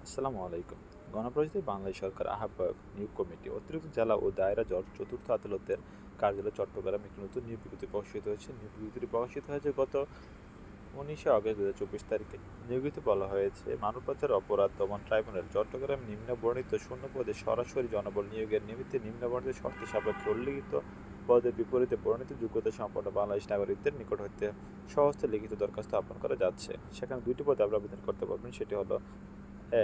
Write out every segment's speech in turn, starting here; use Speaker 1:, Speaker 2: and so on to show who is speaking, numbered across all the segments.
Speaker 1: আসসালামু আলাইকুম। গণপ্রজাতন্ত্রী বাংলাদেশ সরকার আহ্বায়ক নিয়োগ কমিটি অতিরিক্ত জেলা ও দায়রা জজ চতুর্থ আদালতের কার্যালয় চট্টগ্রামে একটি নতুন নিয়োগ বিজ্ঞপ্তি প্রকাশিত হয়েছে। নিয়োগ বিজ্ঞপ্তিটি প্রকাশিত হয়েছে গত 19শে আগস্ট 2024 তারিখে। নিয়োগটিতে বলা হয়েছে, মানব পাচার অপরাধ দমন ট্রাইব্যুনাল চট্টগ্রাম নিম্নবর্ণিত শূন্য পদে সরাসরি জনবল নিয়োগের নিমিত্তে নিম্নবর্ণিত শর্ত সাপেক্ষে উল্লিখিত পদের বিপরীতে পরিণত যোগ্যতা সম্পন্ন বাংলাদেশ নাগরিকদের নিকট হইতে স্বহস্তে লিখিত দরখাস্ত আহ্বান করা যাচ্ছে। সেখানে দুইটি পদে আপনি আবেদন করতে পারবেন। সেটি হলো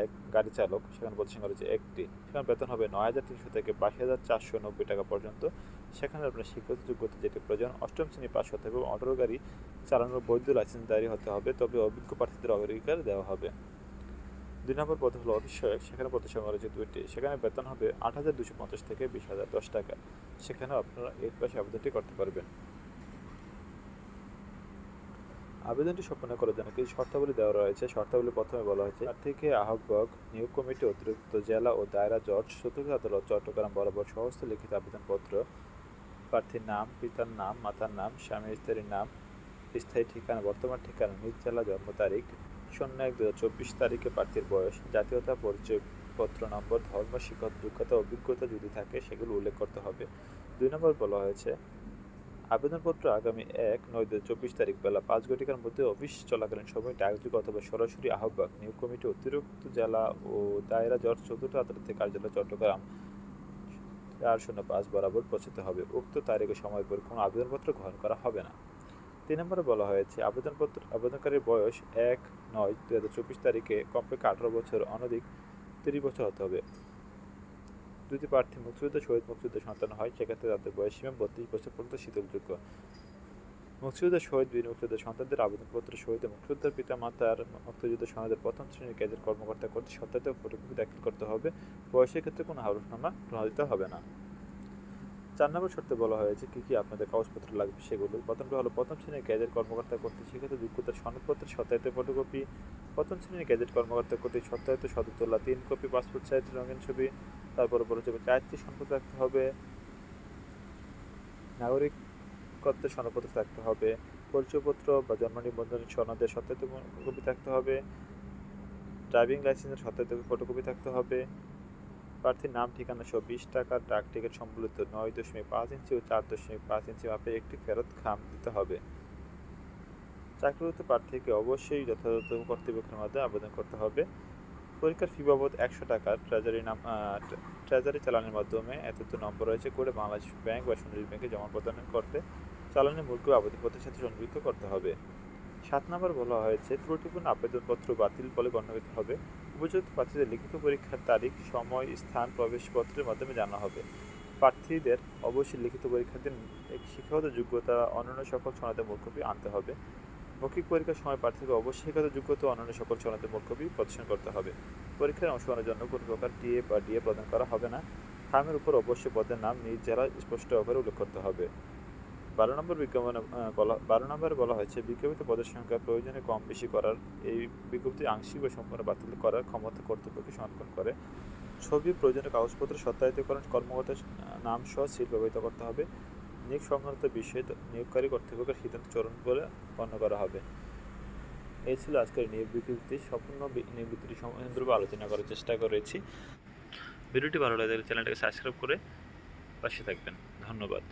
Speaker 1: এক, গাড়ি চালক, সেখানে পদের সংখ্যা রয়েছে একটি। সেখানে বেতন হবে ৯,৩০০ থেকে ২২,৪৯০ টাকা পর্যন্ত। সেখানে আপনার শিক্ষাগত যোগ্যতা যেটি প্রয়োজন, অষ্টম শ্রেণী পাস হতে হবে এবং অটো গাড়ি চালানোর বৈধ লাইসেন্সধারী হতে হবে, তবে অভিজ্ঞ প্রার্থীদের অগ্রাধিকার দেওয়া হবে। ২ নম্বর পদ হলো অফিস সহায়ক, সেখানে পদের সংখ্যা রয়েছে দুইটি। সেখানে বেতন হবে ৮,২৫০ থেকে ২০,০১০ টাকা। সেখানেও আপনারা এর পাশে আবেদনটি করতে পারবেন। আবেদনটি সম্পন্ন করার জন্য কিছু শর্তাবলী দেওয়া রয়েছে। শর্তাবলী প্রথমে বলা হয়েছে, প্রার্থীকে আহ্বায়ক নিয়োগ কমিটি অতিরিক্ত জেলা ও দায়রা জজ চতুর্থ আদালত চট্টগ্রাম বরাবর সহস্তে লিখিত আবেদনপত্র, প্রার্থীর নাম, পিতার নাম, মাতার নাম, স্বামী স্ত্রীর নাম, স্থায়ী ঠিকানা, বর্তমান ঠিকানা, নিজ জেলা, জন্ম তারিখ ০১/২০২৪ তারিখে, প্রার্থীর বয়স, জাতীয়তা, পরিচয়পত্র নম্বর, ধর্ম, শিক্ষাগত যোগ্যতা, অভিজ্ঞতা যদি থাকে সেগুলো উল্লেখ করতে হবে। ২ নম্বর বলা হয়েছে, আবেদনপত্র আগামী ১/৯/২০২৪ তারিখ বেলা ৫ ঘটিকার মধ্যে অফিস চলাকালীন সময়ে ডাকযোগে অথবা সরাসরি আহ্বায়ক নিয়োগ কমিটি অতিরিক্ত জেলা ও দায়রা জজ চতুর্থ আদালতের কার্যালয় চট্টগ্রাম ৪০৫ বরাবর পৌঁছাতে হবে। উক্ত তারিখে সময় পর কোনো আবেদনপত্র গ্রহণ করা হবে না। ৩ নম্বরে বলা হয়েছে, আবেদনকারীর বয়স ১/৯/২০২৪ তারিখে কমপক্ষে ১৮ বছর, অনধিক ৩০ বছর হতে হবে। যদি প্রার্থী মুক্তিযোদ্ধা, শহীদ মুক্তিযোদ্ধার সন্তান হয়, সেক্ষেত্রে তাদের বয়সসীমা ৩২ বছর পর্যন্ত শিথিলযোগ্য। মুক্তিযোদ্ধা, শহীদ, বীর মুক্তিযোদ্ধার সন্তানদের আবেদনপত্র সহিত মুক্তিযোদ্ধার পিতামাতার মুক্তিযুদ্ধ সনদের প্রথম শ্রেণীর গেজেট কর্মকর্তা কর্তৃক সত্যায়িত ফটোকপি দাখিল করতে হবে। বয়সের ক্ষেত্রে কোনো হলফনামা গ্রহণ দিতে হবে না। ৪ নম্বর শর্তে বলা হয়েছে কী কী আপনাদের কাগজপত্র লাগবে সেগুলো। প্রথমটা হলো প্রথম শ্রেণীর গেজেট কর্মকর্তা কর্তৃক স্বীকৃত যোগ্যতার সনদপত্রের সত্যায়িত ফটোকপি, প্রথম শ্রেণীর গেজেট কর্মকর্তা কর্তৃক সত্যায়িত সদ্য তোলা ৩ কপি পাসপোর্ট সাইজের রঙিন ছবি, তারপর বলা যাবে ৪টি সনদপত্র রাখতে হবে, নাগরিকত্বের সনদপত্র থাকতে হবে, পরিচয়পত্র বা জন্ম নিবন্ধনের সনদের সত্যায়িত কপি থাকতে হবে, ড্রাইভিং লাইসেন্সের সত্যায়িত ফটোকপি থাকতে হবে, প্রার্থীর নাম, ঠিকানা সহ ২০ টাকার ডাক টিকিট সম্বলিত ৯.৫ ইঞ্চি ও ৪.৫ ইঞ্চি মাপের একটি ফেরত খাম দিতে হবে। চাকরিরত প্রার্থীকে অবশ্যই যথাযথ কর্তৃপক্ষের মাধ্যমে আবেদন করতে হবে। পরীক্ষার ফি বাবদ ১০০ টাকা ট্রেজারি চালানের মাধ্যমে এত নম্বর রয়েছে করে বাংলাদেশ ব্যাংক বা সোনালী ব্যাংকে জমা প্রদান করতে চালানের মূল্য আবেদনপত্রের সাথে সংযুক্ত করতে হবে। ৭ নম্বর বলা হয়েছে, ত্রুটিপূর্ণ আবেদনপত্র বাতিল বলে গণ্য করতে হবে। উপযুক্ত প্রার্থীদের লিখিত পরীক্ষার তারিখ, সময়, স্থান প্রবেশপত্রের মাধ্যমে জানা হবে। প্রার্থীদের অবশ্যই লিখিত পরীক্ষার দিন শিক্ষাগত যোগ্যতা অন্যান্য সকল সনদের মূল কপি আনতে হবে। মৌখিক পরীক্ষার সময় প্রার্থীকে অবশ্যই শিক্ষাগত যোগ্যতা অন্যান্য সকল সনদের মূল কপি প্রদর্শন করতে হবে। পরীক্ষায় অংশগ্রহণের জন্য কোনো প্রকার টিএ বা ডিএ প্রদান করা হবে না। খামের উপর অবশ্যই পদের নাম নিজ জেলা স্পষ্ট আকারে উল্লেখ করতে হবে। ১২ নম্বরে বলা হয়েছে, বিজ্ঞপ্তিত পদের সংখ্যা প্রয়োজনে কম বেশি করার এই বিজ্ঞপ্তি আংশিক বা সম্পূর্ণ বাতিল করার ক্ষমতা কর্তৃপক্ষকে সমর্পণ করে। ছবি, প্রয়োজনীয় কাগজপত্র সত্যায়িতকরণ কর্মকর্তার নাম সহ সিল ব্যবহৃত করতে হবে। নিয়োগ সংক্রান্ত বিষয়ে নিয়োগকারী কর্তৃপক্ষের সিদ্ধান্ত চূড়ান্ত বলে গণ্য করা হবে। এই ছিল আজকের নিয়োগ বিজ্ঞপ্তি। সম্পূর্ণ নিয়োগ বিজ্ঞপ্তি সম্বন্ধে আলোচনা করার চেষ্টা করেছি। ভিডিওটি ভালো লাগলে চ্যানেলটাকে সাবস্ক্রাইব করে পাশে থাকবেন। ধন্যবাদ।